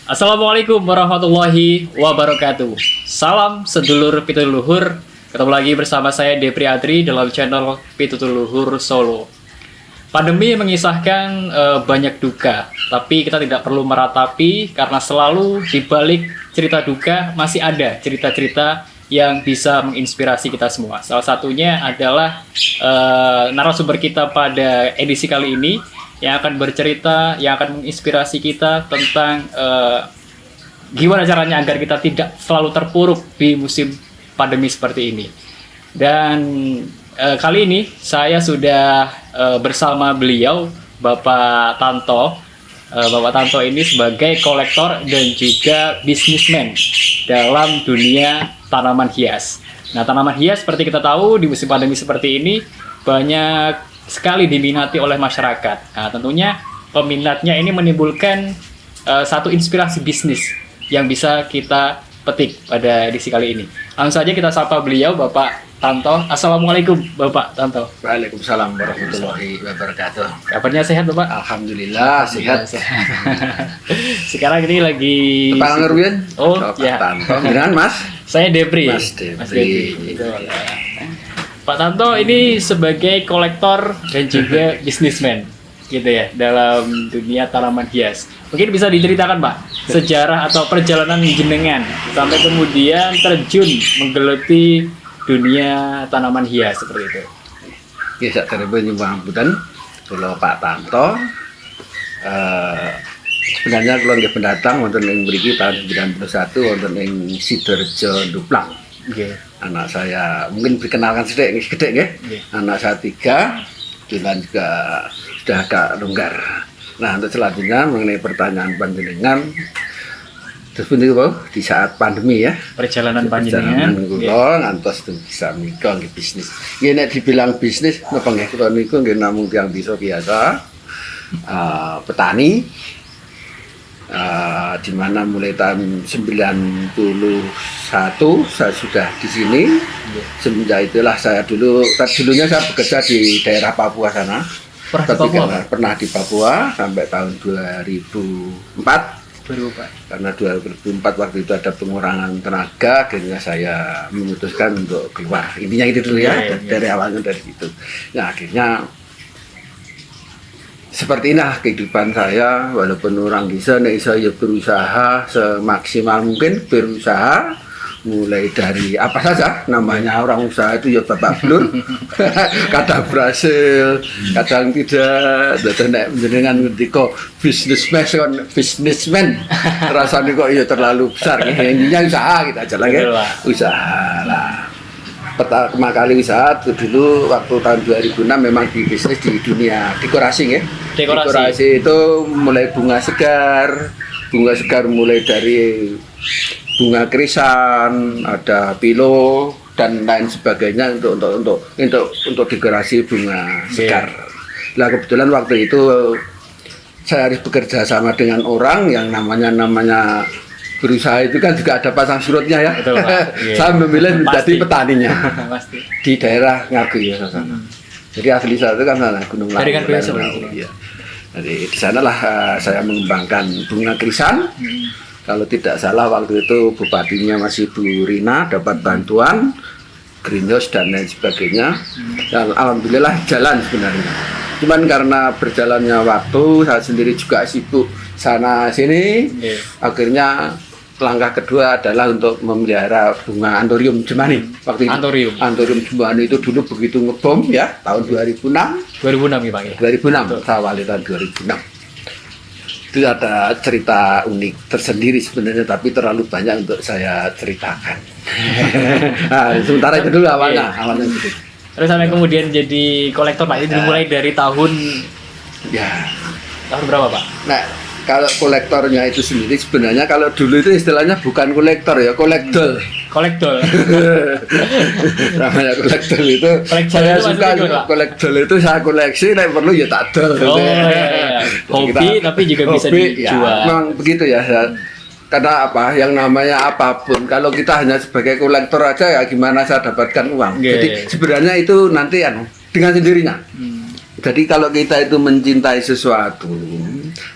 Assalamualaikum warahmatullahi wabarakatuh. Salam sedulur pituluhur. Ketemu lagi bersama saya Depri Adri dalam channel Pituluhur Solo. Pandemi mengisahkan banyak duka, tapi kita tidak perlu meratapi karena selalu di balik cerita duka masih ada cerita-cerita yang bisa menginspirasi kita semua. Salah satunya adalah narasumber kita pada edisi kali ini yang akan bercerita, yang akan menginspirasi kita tentang gimana caranya agar kita tidak selalu terpuruk di musim pandemi seperti ini. Dan kali ini saya sudah bersama beliau, Bapak Tanto. Bapak Tanto ini sebagai kolektor dan juga bisnismen dalam dunia tanaman hias. Nah, tanaman hias seperti kita tahu di musim pandemi seperti ini banyak sekali diminati oleh masyarakat. Nah, tentunya peminatnya ini menimbulkan satu inspirasi bisnis yang bisa kita petik pada edisi kali ini. Langsung saja kita sapa beliau, Bapak Tanto. Assalamualaikum, Bapak Tanto. Waalaikumsalam warahmatullahi wabarakatuh. Kabarnya sehat, Bapak? Alhamdulillah sehat. Sekarang ini lagi Pak Nurwin. Oh, ya. Tanto. Gimana, Mas? Saya Depri. Mas Depri. Betul. Pak Tanto ini sebagai kolektor dan juga bisnismen gitu ya dalam dunia tanaman hias. Mungkin bisa diceritakan, Pak, sejarah atau perjalanan jenengan sampai kemudian terjun menggeluti dunia tanaman hias seperti itu. Ya, sak terima nyumbang budan kalau Pak Tanto. Sebenarnya kalau nggih pendatang wonten ing mriki tahun 91 wonten ing Sidoarjo Duplang. Nggih. Anak saya mungkin dikenalkan sedikit gede nggih. Anak saya 3, Dilan juga sudah agak longgar. Nah, untuk selanjutnya mengenai pertanyaan panjenengan, terus punika di saat pandemi ya. Perjalanan panjenengan kula ngantos bisa menika nggih bisnis. Nggih nek dibilang bisnis napa nggih kula niku nggih namung tiyang desa biasa. Petani di mana mulai tahun 91 saya sudah di sini. Semenjak itulah saya dulunya saya bekerja di daerah Papua sana. Pernah di Papua sampai tahun 2004. Karena 2004 waktu itu ada pengurangan tenaga, akhirnya saya memutuskan untuk keluar. Intinya itu dulu ya, dari awalnya dari situ. Nah, akhirnya seperti inilah kehidupan saya, walaupun orang bisa, saya berusaha semaksimal mungkin, berusaha mulai dari apa saja, namanya orang usaha itu ya bapak belur, kadang berhasil, kadang tidak, dan dengan ketika bisnismen, rasanya kok ya terlalu besar, intinya usaha kita aja lagi, usaha lah. Pertama kali usaha itu dulu waktu tahun 2006 memang di bisnis di dunia dekorasi ya. Dekorasi itu mulai bunga segar mulai dari bunga krisan, ada pilo dan lain sebagainya untuk dekorasi bunga segar. Nah, kebetulan waktu itu saya harus bekerja sama dengan orang yang namanya berusaha itu kan juga ada pasang surutnya ya. Betul, saya memilih menjadi petaninya di daerah Ngawi ya sana. Jadi asli saya itu kan sana Gunung Lawu. Ya. Jadi di sanalah saya mengembangkan bunga krisan. Kalau tidak salah waktu itu bupatinya masih Bu Rina, dapat bantuan greenhouse dan lain sebagainya. Dan alhamdulillah jalan sebenarnya. Cuman karena berjalannya waktu, saya sendiri juga sibuk sana sini. Akhirnya langkah kedua adalah untuk memelihara bunga anthurium jemani. Waktu itu anthurium jemani itu dulu begitu ngebom ya, tahun 2006 ya Pak ya. 2006, saya awali tahun 2006. Itu ada cerita unik tersendiri sebenarnya, tapi terlalu banyak untuk saya ceritakan. Nah, sementara itu dulu awalnya gitu. Terus sampai kemudian jadi kolektor Pak, itu dimulai dari tahun berapa Pak? Nah, kalau kolektornya itu sendiri sebenarnya kalau dulu itu istilahnya bukan kolektor ya, kolektor. Namanya kolektor itu saya suka kolektor itu saya koleksi, nek perlu ya tak dol. Hobi tapi juga bisa dijual. Memang begitu ya. Karena apa? Yang namanya apapun, kalau kita hanya sebagai kolektor aja ya gimana saya dapatkan uang. Jadi sebenarnya itu nanti dengan sendirinya. Jadi kalau kita itu mencintai sesuatu,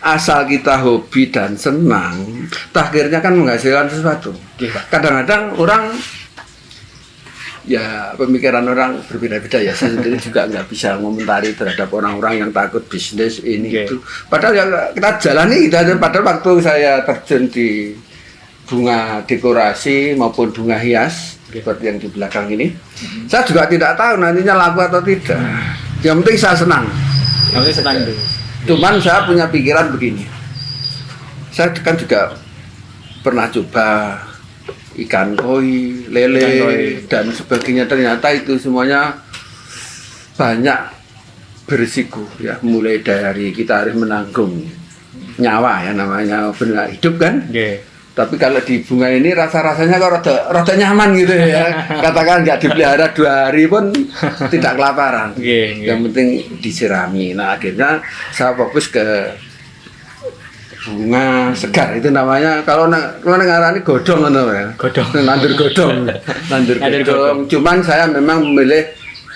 asal kita hobi dan senang, akhirnya kan menghasilkan sesuatu. Oke, Pak. Kadang-kadang orang ya pemikiran orang berbeda-beda ya. Saya sendiri juga nggak bisa ngomentari terhadap orang-orang yang takut bisnis ini Oke. itu. Padahal ya kita jalani kita. Padahal waktu saya terjun di bunga dekorasi maupun bunga hias seperti yang di belakang ini, saya juga tidak tahu nantinya laku atau tidak. Yang penting saya senang. Yang penting senang dulu. Cuman saya punya pikiran begini. Saya kan juga pernah coba ikan koi, lele, Ikan koi. dan sebagainya. Ternyata itu semuanya banyak berisiko ya. Mulai dari kita harus menanggung nyawa ya, namanya benda hidup kan. Oke. Tapi kalau di bunga ini rasa-rasanya kok rada nyaman gitu ya. Katakan nggak dipelihara 2 hari pun tidak kelaparan. Oke. Yang penting disirami. Nah akhirnya saya fokus ke bunga segar itu namanya. Kalau ngarani godong ya. Godong. Nandur godong. Nandur Nandur godong. Cuman saya memang memilih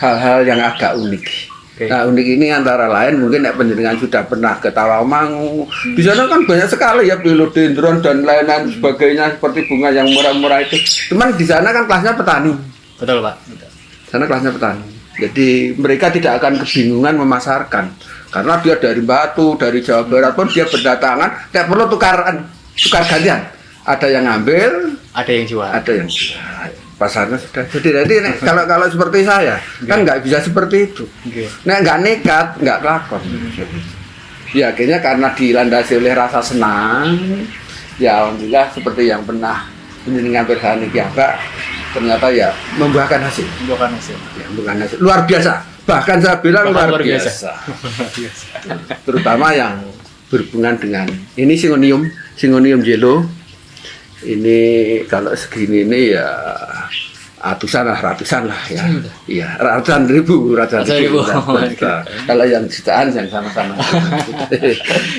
hal-hal yang agak unik. Oke. Nah unik ini antara lain mungkin penjenengan sudah pernah ke Tawangmangu. Di sana kan banyak sekali ya philodendron dan lain-lain sebagainya seperti bunga yang murah-murah itu. Cuman di sana kan kelasnya petani. Betul, Pak. Betul. Sana kelasnya petani. Jadi mereka tidak akan kebingungan memasarkan karena dia dari Batu, dari Jawa Barat pun dia berdatangan, tidak perlu tukar gantian. Ada yang ngambil, Ada yang jual. ada yang jual. Pasarnya sudah. Jadi kalau seperti saya kan nggak bisa seperti itu. Oke. Nah nggak nekat, nggak kelakon. Ya akhirnya karena dilandasi oleh rasa senang, ya alhamdulillah seperti yang pernah penjenengan bersani kiaba, ternyata ya membuahkan hasil. Bukan hasil. Ya, membuahkan hasil luar biasa. Bahkan saya bilang Bahkan luar luar biasa. biasa. Terutama yang berhubungan dengan ini singonium yellow. Ini kalau segini ini ya ratusan lah ya. Iya, ratusan ribu. Kalau yang jutaan yang sama-sama.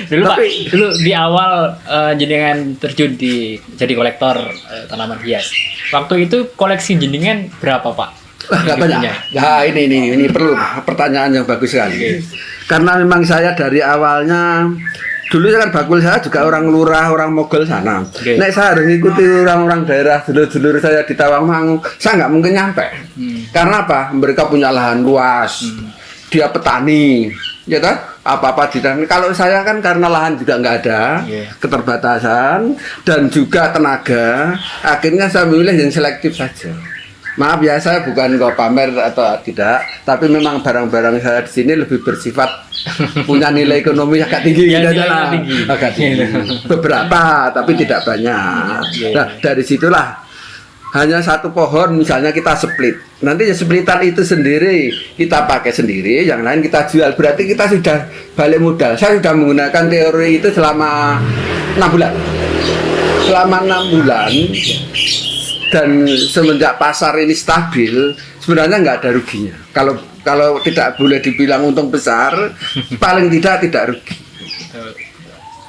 Dulu Pak, Tapi- dulu di awal jenengan terjun di jadi kolektor tanaman hias. Waktu itu koleksi jenengan berapa, Pak? Nggak banyak. Punya? Nah, ini perlu pertanyaan yang bagus sekali. Karena memang saya dari awalnya dulu kan bakul saya juga orang lurah, orang Mogol sana. Oke. Nek saya harus ngikuti orang-orang daerah dulur-dulur saya di Tawangmangu, saya nggak mungkin nyampe. Karena apa? Mereka punya lahan luas, dia petani, ya kan? Apa-apa di tanah. Kalau saya kan karena lahan juga nggak ada, Iya. keterbatasan dan juga tenaga, akhirnya saya memilih yang selektif saja. Maaf ya, saya bukan kok pamer atau tidak, tapi memang barang-barang saya di sini lebih bersifat punya nilai ekonomi agak tinggi, Ya, gitu nilainya lah. tinggi. Agak tinggi. Beberapa, tapi tidak banyak. Nah, dari situlah hanya satu pohon misalnya kita split. Nanti ya splitan itu sendiri kita pakai sendiri, yang lain kita jual. Berarti kita sudah balik modal. Saya sudah menggunakan teori itu selama 6 bulan. Selama 6 bulan. Dan semenjak pasar ini stabil, sebenarnya nggak ada ruginya. Kalau tidak boleh dibilang untung besar, paling tidak rugi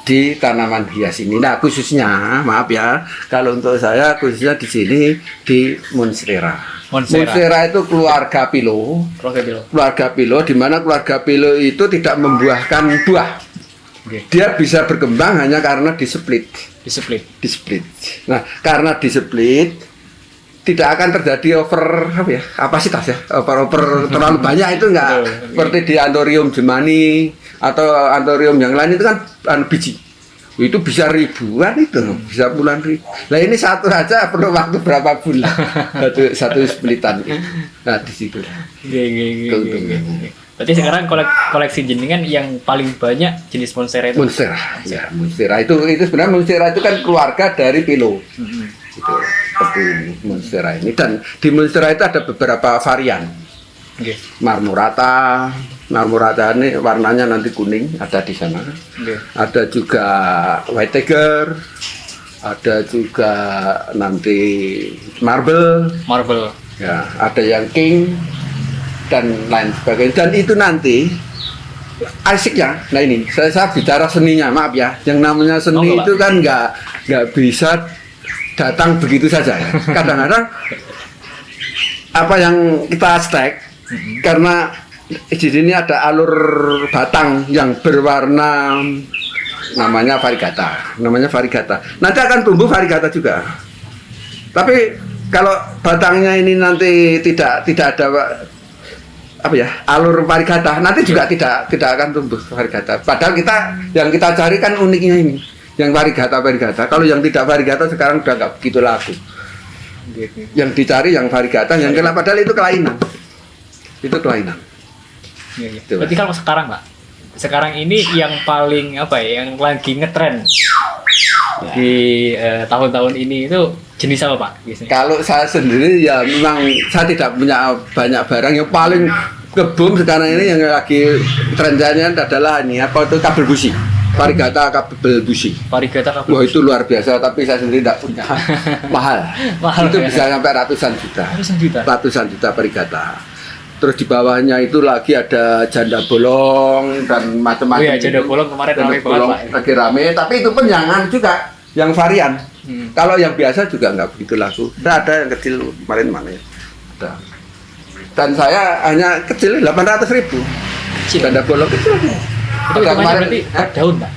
di tanaman hias ini. Nah khususnya, maaf ya, kalau untuk saya khususnya di sini di Monstera. Monstera itu keluarga pilo. Keluarga pilo, di mana keluarga pilo itu tidak membuahkan buah. Oke. Dia bisa berkembang hanya karena displit. Di-split. Nah, karena displit tidak akan terjadi kapasitas ya, over terlalu banyak itu enggak. Betul. Seperti di Anthurium jemani atau Anthurium yang lain itu kan biji. Itu bisa ribuan itu, bisa puluhan ribu. Nah ini satu aja perlu waktu berapa bulan satu splitan. Nah di situ. Keuntungan. Berarti sekarang koleksi jenengan yang paling banyak jenis Monstera itu. Monstera, ya Monstera itu sebenarnya Monstera itu kan keluarga dari pilo. Itu seperti ini Monstera ini, dan di Monstera itu ada beberapa varian. Oke. Marmorata ini warnanya nanti kuning, ada di sana. Oke. Ada juga White Tiger, ada juga nanti Marble, ya ada yang King dan lain sebagainya. Dan itu nanti asiknya, nah ini saya bicara seninya, maaf ya, yang namanya seni itu kan nggak bisa datang begitu saja ya. Kadang-kadang apa yang kita stack karena di sini ada alur batang yang berwarna namanya variegata. Nanti akan tumbuh variegata juga. Tapi kalau batangnya ini nanti tidak ada apa ya, alur variegata, nanti juga tidak akan tumbuh variegata. Padahal yang kita cari kan uniknya ini, yang variegata. Kalau yang tidak variegata sekarang udah nggak begitu laku. Yang dicari yang variegata, yang kelainan, padahal itu kelainan. Itu kelainan. Iya. Berarti kalau sekarang ini yang paling apa ya, yang lagi ngetren di tahun-tahun ini itu jenis apa Pak biasanya? Kalau saya sendiri ya memang saya tidak punya banyak barang. Yang paling ngebum sekarang ini yang lagi trennya adalah ini apa itu kabel busi, variegata kabel busi. Variegata kabel. Wah itu luar biasa, tapi saya sendiri tidak punya. mahal itu ya? bisa sampai ratusan juta variegata. Terus di bawahnya itu lagi ada janda bolong dan macam-macam. Oh iya, janda bolong kemarin ramai banget Pak. Lagi rame, tapi itu pun jangan juga yang varian. Kalau yang biasa juga nggak begitu laku. Ada yang kecil kemarin mana ya? Ada. Dan saya hanya kecil 800.000. Janda bolong kecil. Itu kemarin berarti per daun Pak?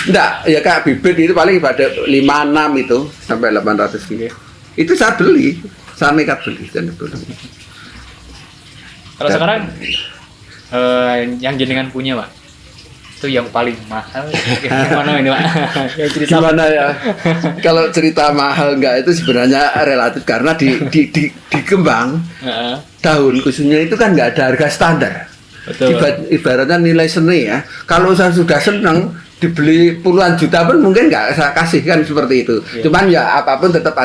Enggak, ya kayak bibit itu paling pada 5-6 itu sampai 800.000. Itu saya beli, saya nekat beli janda bolong. Kalau sekarang yang jenengan punya Pak, itu yang paling mahal gimana ini Pak? Gimana ya? Kalau cerita mahal enggak itu sebenarnya relatif karena di Kembang daun khususnya itu kan nggak ada harga standar. Betul. Ibaratnya nilai seni ya. Kalau saya sudah senang dibeli puluhan juta pun mungkin nggak saya kasih kan seperti itu. Yeah. Cuman ya apapun tetap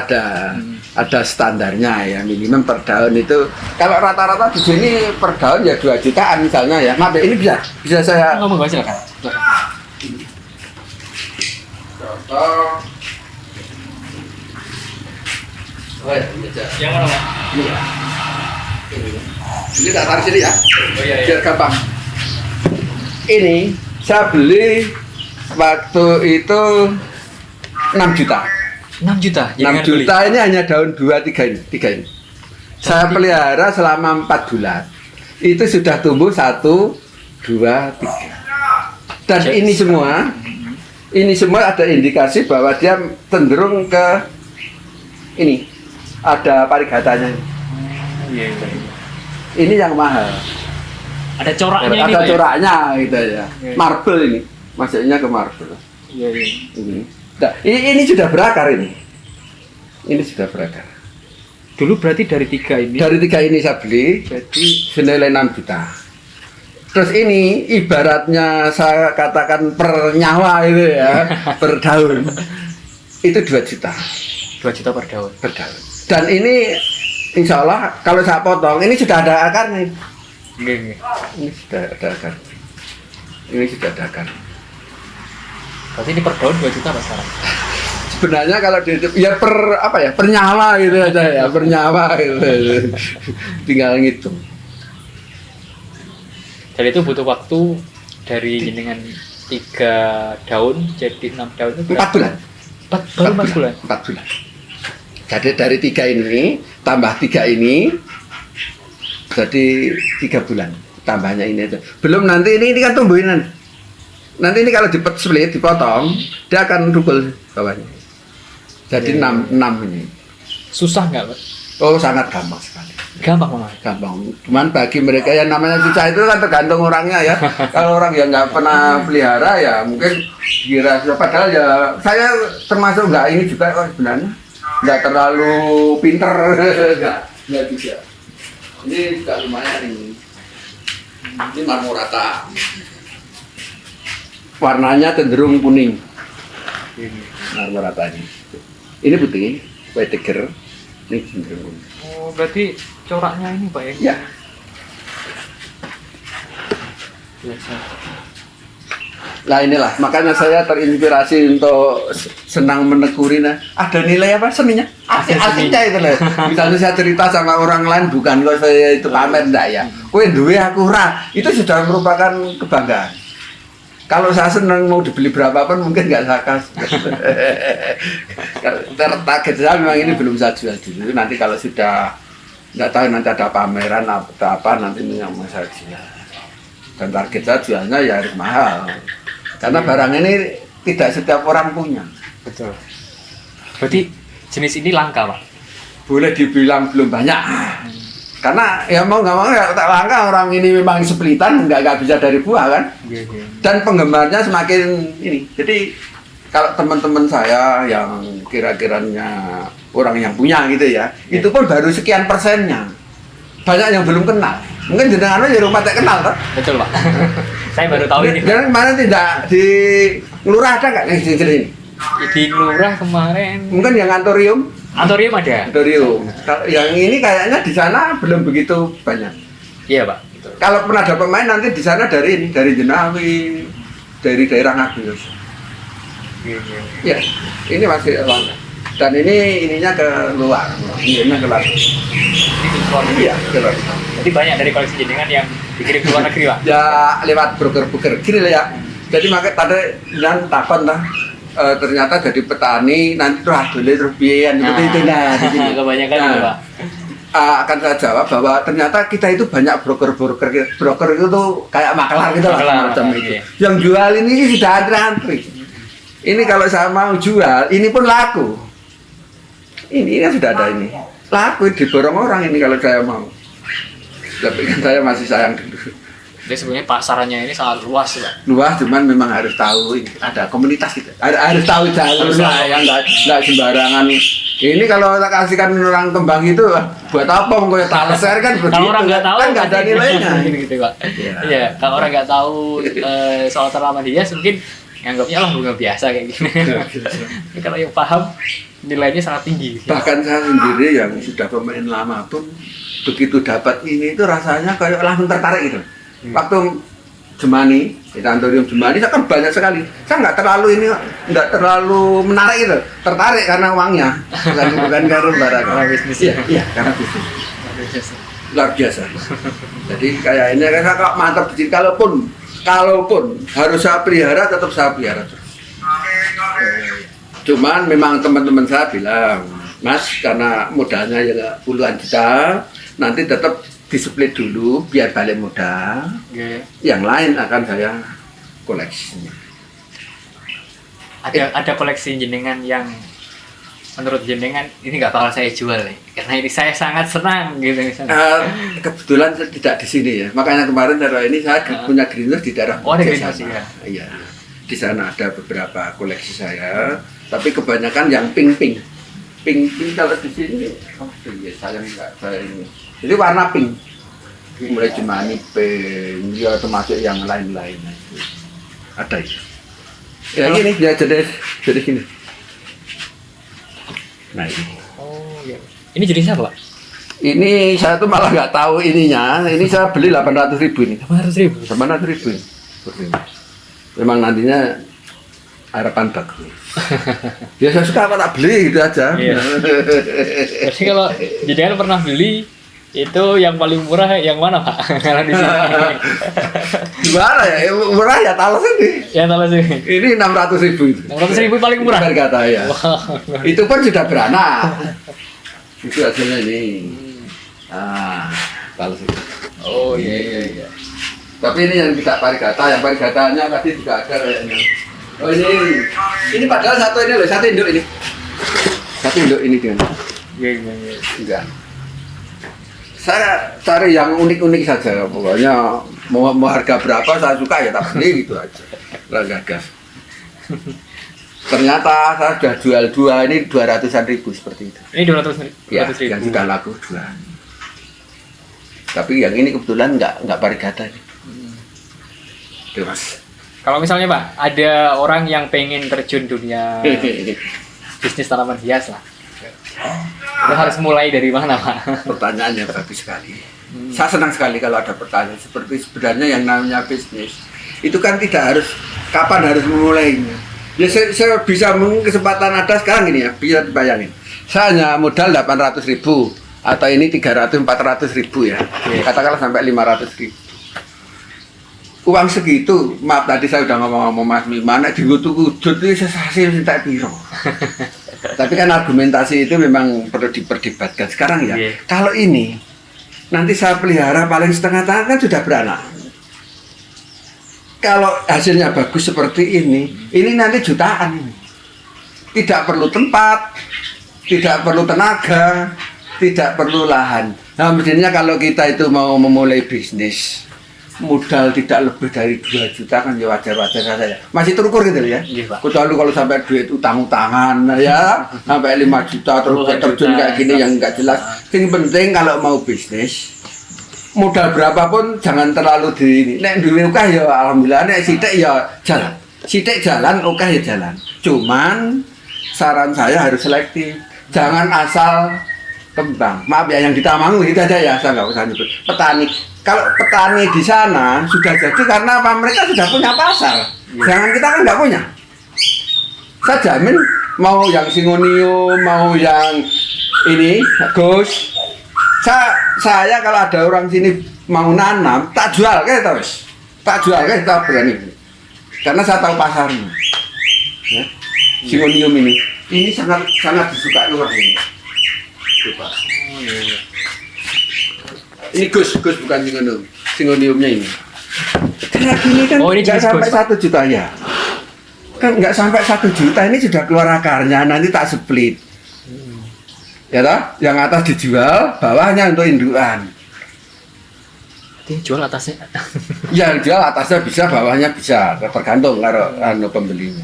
ada standarnya ya, minimum per daun itu. Kalau rata-rata di sini per daun ya 2 jutaan misalnya ya. Maaf ya, ini bisa saya ngomong silakan. Contoh. Oh ya, Yang mana Pak? Ini tak tarik sini ya. Oh iya. Biar gampang. Ini saya beli waktu itu 6 juta. 6 juta. 6 juta ini hanya daun 2-3 ini. Saya pelihara selama 4 bulan. Itu sudah tumbuh 1, 2, 3. Dan ini semua ada indikasi bahwa dia cenderung ke ini. Ada varigatanya. Iya. Ini yang mahal. Ada coraknya ini. Ada Pak, ya? coraknya gitu ya. Iya. Marble ini. Masuknya ke marble. Iya. Ini. Nah, ini sudah berakar ini. Ini sudah berakar. Dulu berarti dari 3 ini. Dari 3 ini saya beli, jadi senilai 6 juta. Terus ini ibaratnya saya katakan per nyawa itu ya, per daun. Itu 2 juta. 2 juta per daun. Per daun. Dan ini insya Allah kalau saya potong, ini sudah ada akarnya. Iya. Ini sudah ada akar. Ini sudah ada akar. Berarti ini per daun 2 juta Pak sekarang. Sebenarnya kalau ya per apa ya, per nyawa gitu aja ya, per nyawa gitu. Tinggal ngitung. Jadi itu butuh waktu dari jenengan 3 daun jadi 6 daun itu 4 bulan. 4 bulan. 4 bulan. Jadi dari 3 ini tambah 3 ini jadi 3 bulan. Tambahnya ini aja. Belum nanti ini kan tumbuhin nanti ini kalau dipotong dia akan rukul bawahnya. Jadi 6 ini. Susah nggak Pak? Oh sangat gampang sekali. Gampang Pak. Gampang. Cuman bagi mereka yang namanya susah itu kan tergantung orangnya ya. Kalau orang yang nggak pernah pelihara ya mungkin kira padahal ya saya termasuk nggak ini juga sebenarnya nggak terlalu pinter nggak juga. Ini juga lumayan ini. Ini marmorata. Warnanya cenderung kuning. Marmorata ini. Ini putih, white tiger. Ini cenderung kuning. Oh, berarti coraknya ini Pak ya? Ya. Biasa. Nah inilah, makanya saya terinspirasi untuk senang menekuni. Ada nilai apa seninya? Aslinya itu loh. Misalnya saya cerita sama orang lain, bukan kok saya itu pamer enggak ya. Kowe duwe aku ora. Itu sudah merupakan kebanggaan. Kalau saya senang mau dibeli berapapun mungkin nggak saya kasih. Target saya memang ini belum saya jual dulu. Nanti kalau sudah nggak tahu nanti ada pameran atau apa nanti yang mau saya jual. Dan target saya jualnya ya harus mahal. Karena barang ini tidak setiap orang punya. Betul. Berarti jenis ini langka, Pak? Boleh dibilang belum banyak. Karena ya mau nggak mau ya tak langka, orang ini memang seplitan, nggak bisa dari buah kan. Dan penggemarnya semakin ini. Jadi kalau teman-teman saya yang kira-kiranya orang yang punya gitu ya, itu pun baru sekian persennya. Banyak yang belum kenal. Mungkin jenengan di rumah tak kenal kan? Betul, Pak. Saya baru tahu ini. Jangan kemarin tidak di lurah ada nggak yang jenis ini? Di lurah kemarin. Mungkin yang antorium? Antorium ada. Antorium. Yang ini kayaknya di sana belum begitu banyak. Iya, Pak. Betul. Kalau pernah ada pemain nanti di sana dari ini, dari Jenawi, dari daerah Ngabius. Ya, ini masih langka. Dan ininya ke luar, ininya ke luar. Iya, ke luar. Jadi banyak dari koleksi jenengan yang dikirim ke luar negeri, Pak? Ya lewat broker-broker gini lah ya. Jadi makanya tadi yang takon lah. Ternyata jadi petani nanti terus adole terus biayan seperti itu nah di sini. Kebanyakan itu, Pak. Akan saya jawab bahwa ternyata kita itu banyak broker itu tuh kayak makelar gitu lah macam itu. Yang jual ini sudah antri. Ini kalau saya mau jual, ini pun laku. Ini kan sudah ada ini. Laku diborong orang ini kalau saya mau. Tapi kan saya masih sayang dulu. Jadi sebenarnya pasarannya ini sangat luas, Pak. Luas, cuman memang harus tahu ini ada komunitas gitu. Harus tahu jalurnya yang nggak sembarangan. Ini kalau tak kasihkan orang kembang itu buat apa? Mau kayak taleser kan begitu. Kalau orang nggak tahu kan nggak ada nilainya. Gitu, Pak. Iya, kalau orang nggak tahu soal tanaman hias mungkin nganggapnya lah bunga biasa kayak gini. Tapi kalau yang paham nilainya sangat tinggi. Bahkan saya sendiri yang sudah pemain lama pun begitu dapat ini itu rasanya kayak langsung tertarik gitu. Waktu Jemani, di Antorium Jemani saya kan banyak sekali. Saya nggak terlalu menarik gitu, tertarik karena uangnya, bukan karena barang. Karena bisnis ya. Iya, karena bisnis. Luar biasa. Jadi kayak ini saya kok mantap di sini. Kalaupun harus saya pelihara, tetap saya pelihara terus. Cuman memang teman-teman saya bilang, Mas, karena modalnya ya puluhan juta, nanti tetap di-split dulu biar balik modal. Yang lain akan saya koleksi. Ada koleksi jenengan yang menurut jenengan ini nggak bakal saya jual nih, karena ini saya sangat senang gitu misalnya. Kebetulan tidak di sini ya, makanya kemarin ini saya punya greenhouse di daerah. Oh, ada greenhouse ya? Iya, di sana ada beberapa koleksi saya, tapi kebanyakan yang pink kalau di sini, sayang nggak saya ini. Jadi warna pink, mulai Jemani pink, ya termasuk yang lain-lain. Ada itu. Ya gini, ya jadi gini. Nah ini. Oh iya. Ini jenisnya apa, Pak? Ini saya tuh malah nggak tahu ininya. Ini saya beli 800.000 ini. 800.000. 800.000. Memang nantinya harapan bagus. Ya saya suka apa tak beli gitu aja. Iya. Jadi kalau jenengan pernah beli itu yang paling murah yang mana, Pak? Karena di sini. Gimana ya? Murah ya Talas ini. Yang Talas ini. Ini 600.000 itu. 600.000 paling murah. Kata ya. Wow. Itu pun sudah beranak. Itu hasilnya ini. Talas itu. Oh iya. Tapi ini yang tidak parigata, yang parigatanya tadi juga ada kayaknya. Oh ini padahal satu induk ini. Satu induk ini dengan. Iya. Enggak. Saya cari yang unik-unik saja, pokoknya mau harga berapa saya suka ya tak beli gitu aja. Gagas. Ternyata saya sudah jual dua, ini 200-an ribu seperti itu. Ini 200.000. Ya, yang sudah laku dua. Tapi yang ini kebetulan nggak parigata ini. Oke, Mas. Kalau misalnya, Pak, ada orang yang pengen terjun dunia bisnis tanaman hias lah. Itu harus mulai dari mana, Pak? Pertanyaannya bagus sekali. Saya senang sekali kalau ada pertanyaan seperti sebenarnya yang namanya bisnis. Itu kan tidak harus kapan harus memulainya. Ya saya bisa kesempatan ada sekarang ini ya, bisa dibayangin. Saya hanya modal 800.000 atau ini 300-400.000 ya. Katakanlah sampai 500.000. Uang segitu, maaf tadi saya udah ngomong Mas Mimana digut-gut itu sesasi minta piro. Tapi kan argumentasi itu memang perlu diperdebatkan sekarang ya. Kalau ini nanti saya pelihara paling setengah tahun kan sudah beranak. kalau hasilnya bagus seperti ini nanti jutaan ini. Tidak perlu tempat, tidak perlu tenaga, tidak perlu lahan. Nah, mestinya kalau kita itu mau memulai bisnis, modal tidak lebih dari 2 juta kan ya wajar-wajar saja. Masih terukur gitu ya. Iya, Pak. Kecuali kalau sampai duit utang-utangan ya, sampai 5 juta terus terjun kayak gini yang enggak jelas. Yang penting kalau mau bisnis, modal berapapun jangan terlalu di ini. Nek duwe akeh ya alhamdulillah, nek sithik ya jalan. Sithik jalan, akeh ya jalan. Cuman saran saya harus selektif. Jangan asal kembang. Maaf ya yang di Tamangu itu aja ya, saya nggak usah nyebut. Petani. Kalau petani di sana sudah jadi karena apa? Mereka sudah punya pasar. Jangan kita kan nggak punya. Saya jamin mau yang singonium, mau yang ini, Gus. Saya kalau ada orang sini mau nanam, tak jual kan terus. Tak jual kan kita berani. Karena saya tahu pasarnya. Ya. Singonium ini sangat disukai orang ini. Coba. Ini Gus bukan singonium. Singoniumnya ini. Karena ini kan nggak sampai 1 juta ya. Kan nggak sampai 1 juta ini sudah keluar akarnya, nanti tak split. Ya toh, yang atas dijual, bawahnya untuk indukan. Jual atasnya. Yang jual atasnya bisa, bawahnya bisa, tergantung kalau pembelinya.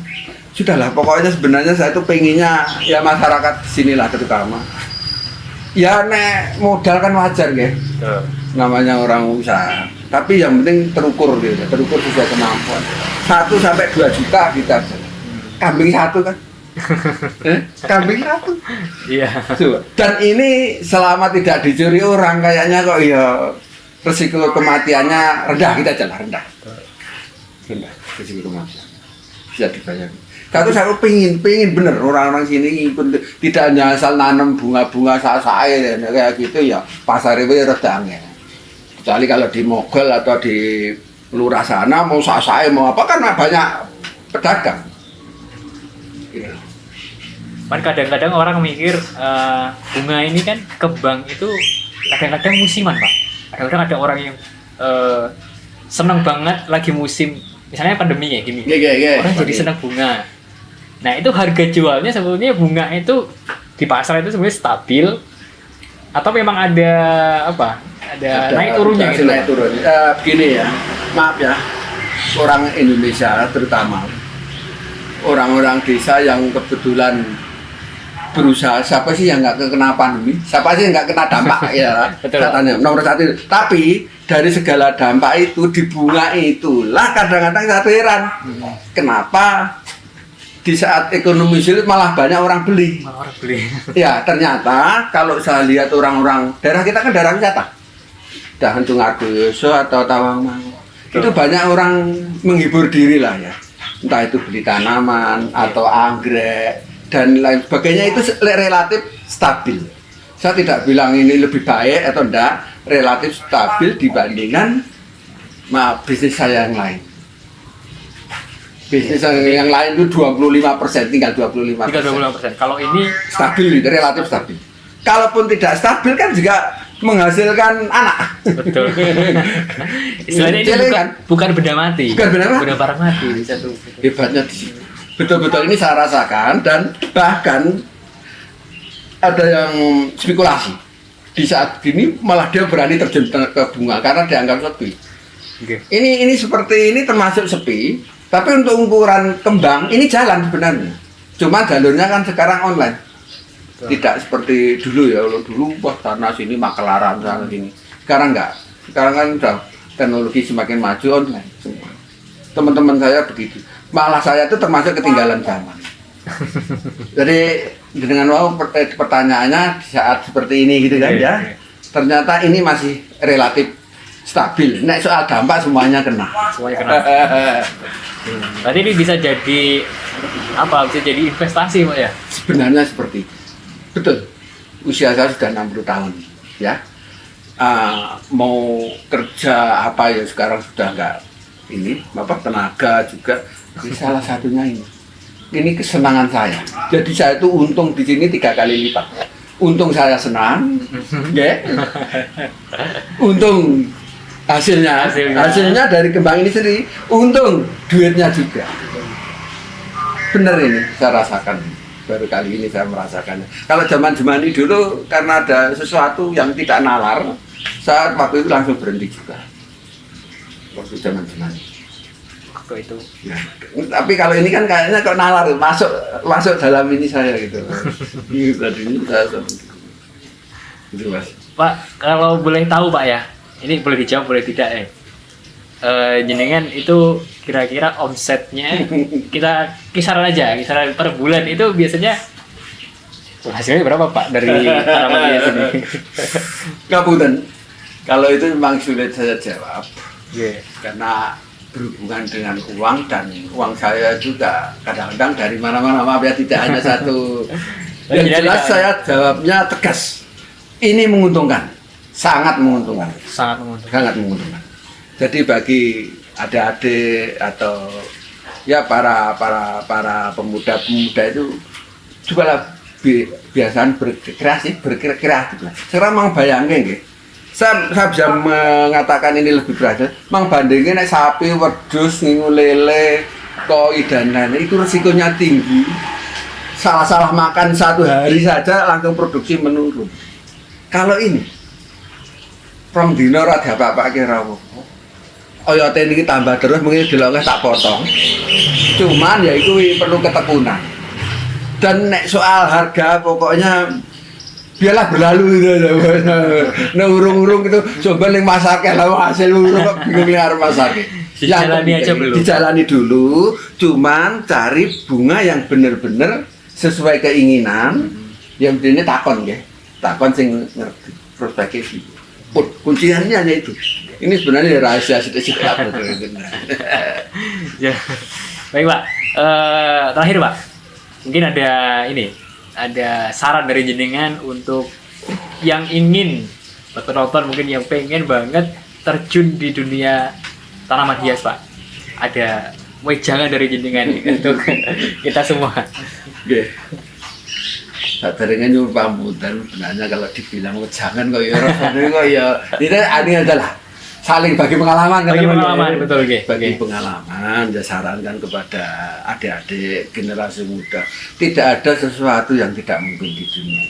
Sudahlah, pokoknya sebenarnya saya itu pengennya ya masyarakat sinilah terutama. Ya nek modal kan wajar ya, namanya orang usaha. Tapi yang penting terukur gitu, terukur sesuai kemampuan. 1 sampai 2 juta kita. Kambing 1 kan. Kambing 1. Iya. Dan ini selama tidak dicuri orang kayaknya kok ya resiko kematiannya rendah, kita jalan rendah resiko kematian bisa dibayar. Kalau saya pengen bener orang-orang sini ikut, tidak hanya asal nanam bunga-bunga sasae kayak gitu ya pasar itu redang ya. Kecuali kalau di Mogol atau di lurah sana mau sasae mau apa kan banyak pedagang. Gitu. Kan kadang-kadang orang mikir bunga ini kan kembang itu kadang-kadang musiman, Pak. Kadang-kadang ada orang yang senang banget lagi musim, misalnya pandemi ya gini. Orang jadi senang bunga. Nah itu harga jualnya sebetulnya bunga itu di pasar itu sebenarnya stabil atau memang ada apa? Ada naik turunnya gitu. Naik turun. Begini ya, maaf ya, orang Indonesia terutama orang-orang desa yang kebetulan berusaha, siapa sih yang nggak kena pandemi? Siapa sih yang nggak kena dampak ya? Katanya nomor 1. Tapi dari segala dampak itu di bunga itulah kadang-kadang saya heran, kenapa di saat ekonomi sulit malah banyak orang beli. Ya ternyata kalau saya lihat orang-orang daerah kita kan daerah wisata, dahan Tungardoso atau Tawangmangu, itu banyak orang menghibur diri lah ya. Entah itu beli tanaman atau anggrek dan lain sebagainya, itu relatif stabil. Saya tidak bilang ini lebih baik atau enggak, relatif stabil dibandingkan bisnis saya yang lain. Bisnis yang lain itu 25%, tinggal 25%. Kalau ini stabil, relatif stabil. Kalaupun tidak stabil kan juga menghasilkan anak. Betul. Istilahnya ini bukan benda mati. Bukan benda barang mati di satu. Hebatnya di situ. Betul-betul ini saya rasakan, dan bahkan ada yang spekulasi. Di saat ini malah dia berani terjun ke bunga karena dianggap sepi. Okay. Ini seperti ini termasuk sepi, tapi untuk ukuran kembang ini jalan sebenarnya. Cuma jalurnya kan sekarang online. Tidak seperti dulu ya, kalau dulu wah sana sini makelaran sana sini. Sekarang enggak. Sekarang kan udah teknologi semakin maju, online semua. Teman-teman saya begitu. Malah saya itu termasuk ketinggalan zaman. Jadi dengan pertanyaannya saat seperti ini gitu kan ya. Ternyata ini masih relatif stabil. Nek soal dampak semuanya kena. Berarti ini bisa jadi apa? Bisa jadi investasi, Pak ya? Sebenarnya seperti itu. Betul. Usia saya sudah 60 tahun ya. Mau kerja apa ya sekarang sudah enggak ini, tenaga juga. Ini salah satunya ini. Ini kesenangan saya. Jadi saya itu untung di sini 3 kali lipat. Untung saya senang, ya. Untung Hasilnya dari kembang ini sendiri untung, duitnya juga. Bener ini saya rasakan, baru kali ini saya merasakannya. Kalau zaman ini dulu karena ada sesuatu yang tidak nalar, saya waktu itu langsung berhenti juga. Waktu zaman Waktu itu. Ya. Tapi kalau ini kan kayaknya kok nalar, masuk dalam ini saya gitu. Ini tadi ini saya gitu Mas. Pak, kalau boleh tahu Pak ya, ini boleh dijawab boleh tidak ya. Jenengan itu kira-kira omsetnya kita kisaran per bulan itu biasanya hasilnya berapa Pak dari tanaman hias ini? Ngapunten. Kalau itu memang sulit saya jawab. Yeah. Karena berhubungan dengan uang dan uang saya juga kadang-kadang dari mana-mana, maaf ya, tidak hanya satu. Yang jelas saya jawabnya tegas. Ini menguntungkan, sangat menguntungkan. Sangat menguntungkan. Jadi bagi adik-adik atau ya para pemuda-pemuda itu cobalah biasanya berkreatif. Sekarang mau bayangin nggih. Saya bisa mengatakan ini lebih berhasil. Mang bandingin nek sapi, wedhus, ngingu lele, koi dan lain-lain itu resikonya tinggi. Salah makan 1 hari saja langsung produksi menurun. Kalau ini, rong dino ora diapa-apake rawo. Oyote niki tambah terus mungkin dilokeh tak potong. Cuman ya itu perlu ketekunan. Dan nek soal harga pokoknya biarlah berlalu gitu. Nah urung-urung itu coba ning masake lah hasil urung kok bingung ning arep masake. Dijalani aja belum. Dijalani dulu, cuman cari bunga yang bener-bener sesuai keinginan. Yang ini takon nggih. Takon sing ngerti prospektif. Kunciannya hanya itu. Ini sebenarnya rahasia sedikit apa Ya. Baik Pak. Terakhir Pak. Mungkin ada saran dari jenengan untuk yang ingin penonton mungkin yang pengen banget terjun di dunia tanaman hias Pak. Ada wejangan dari jenengan untuk kita semua. Nggih. Sadarnya nyuruh pambutan sebenarnya kalau dibilang wejangan kok ya rasane kok ya ini adalah saling bagi pengalaman bagi pengalaman ya. Betul nggih. Bagi pengalaman ya sarankan kepada adik-adik generasi muda, tidak ada sesuatu yang tidak mungkin di dunia.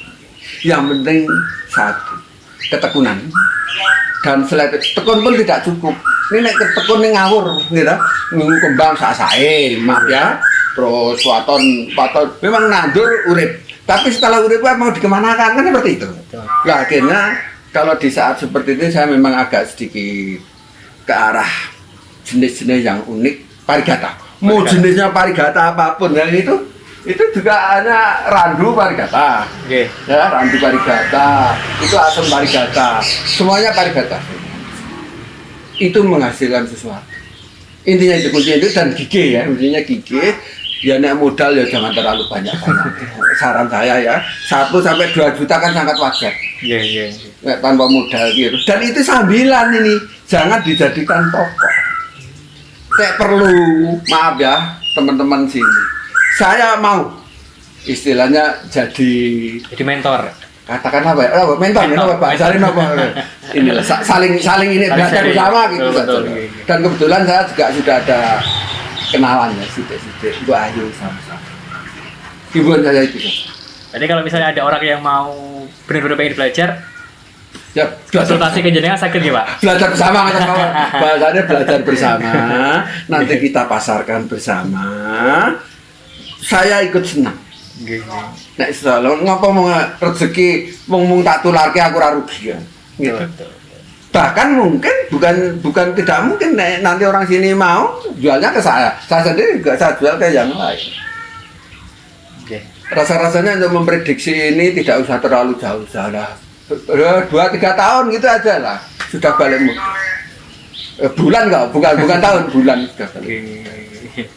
Yang penting satu, ketekunan. Dan selain tekun pun tidak cukup. Ini nek tekun ning ngawur gitu. Kembang sak-sae, maaf ya. Terus waton memang nandur urip. Tapi setelah urip mau dikemanakan kan seperti itu. Nah, akhirnya kalau di saat seperti itu saya memang agak sedikit ke arah jenis-jenis yang unik parigata. Mau jenisnya parigata apapun yang itu juga hanya randu parigata. Okay. Ya, randu parigata, itu asam parigata, semuanya parigata. Itu menghasilkan sesuatu. Intinya itu kuncinya itu dan gigih ya, intinya gigih. Ya nek modal ya jangan terlalu banyak. Saran saya ya 1 sampai 2 juta kan sangat wajar. Iya. Tanpa modal gitu. Dan itu sambilan ini, jangan dijadikan pokok. Saya perlu, maaf ya teman-teman sini. Saya mau istilahnya jadi mentor. Katakan apa ya? Mentor ya, Pak. Saling apa? Inilah saling ini belajar bersama gitu saja. Dan kebetulan saya juga sudah ada kenalannya sidik-sidik Bu Ayu sama-sama. Hiburan saya itu. Jadi kalau misalnya ada orang yang mau benar-benar pengen belajar, ya konsultasi ke jenengan sakit ya Pak? Belajar bersama kata bahasanya belajar bersama. Nanti kita pasarkan bersama. Saya ikut senang. Nek selalu ngapa mau rezeki mung tak tularke aku ora rugi ya. Gitu. Bahkan mungkin bukan tidak mungkin nanti orang sini mau jualnya ke saya sendiri juga saya jual ke yang lain. Okay. Rasa-rasanya untuk memprediksi ini tidak usah terlalu jauh lah. 2-3 tahun gitu aja lah sudah balik modal. Bulan enggak, bukan tahun, bulan sudah balik.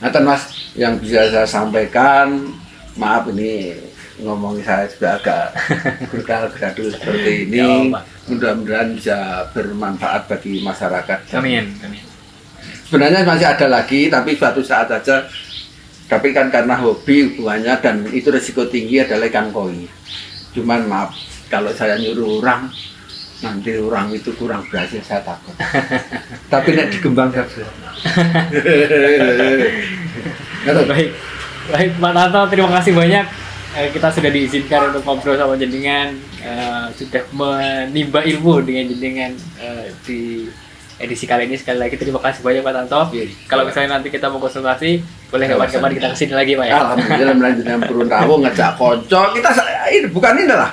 Nah, Mas yang bisa saya sampaikan, maaf ini ngomong saya juga agak gaduh seperti ini. Mudah-mudahan bisa bermanfaat bagi masyarakat. Amin. Sebenarnya masih ada lagi, tapi suatu saat saja. Tapi kan karena hobi hubungannya dan itu resiko tinggi adalah ikan koi. Cuman maaf, kalau saya nyuruh orang nanti orang itu kurang berhasil saya takut. Tapi nek digembang saja. Baik, baik Pak Tanto, terima kasih banyak. Kita sudah diizinkan untuk ngobrol sama jenengan, sudah menimba ilmu dengan jenengan di edisi kali ini. Sekali lagi terima kasih banyak Pak Tanto. Kalau misalnya nanti kita mau konsultasi, boleh kapan-kapan kita kesini lagi Pak ya. Alhamdulillah melanjutkan turun tahu ngejak konco. Kita ini bukan ini lah.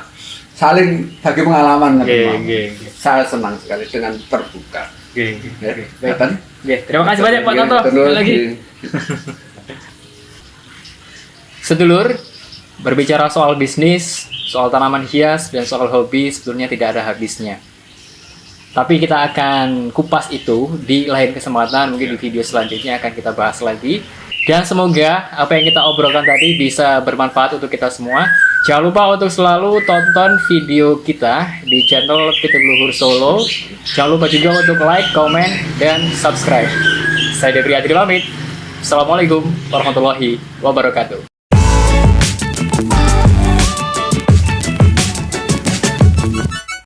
Saling bagi pengalaman. Saya senang sekali dengan terbuka. Baik. Terima kasih banyak Pak Tanto. Sekali lagi. Sedulur, berbicara soal bisnis, soal tanaman hias, dan soal hobi sebetulnya tidak ada habisnya. Tapi kita akan kupas itu di lain kesempatan, mungkin di video selanjutnya akan kita bahas lagi. Dan semoga apa yang kita obrolkan tadi bisa bermanfaat untuk kita semua. Jangan lupa untuk selalu tonton video kita di channel Pitung Luhur Solo. Jangan lupa juga untuk like, comment, dan subscribe. Saya Depri Adri pamit. Assalamualaikum warahmatullahi wabarakatuh.